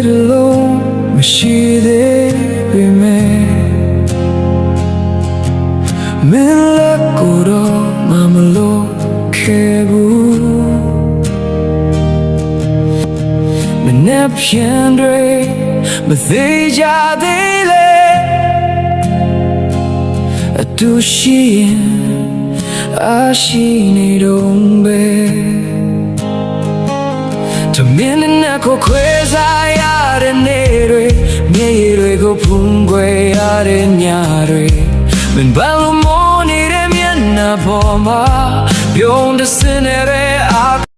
alone မရှိသေးပေမဲ့မင်းလက်ကိုတော့မလို့ခဲ့ဘူးမနဲ့ပြန်တွေမသေးကြသေးလေအတူရှိရင်အရှိနေတော့ပဲတမင်းနဲ့ကိုခွဲစားရတဲ့နေ့တွေမြေတွေကိုဖုံးကွယ်ရတဲ့ညတွေမင်းဘာလို့မောနေတဲ့မျက်နှာပေါ်မှာပြုံးတဲ့စင်နေတဲ့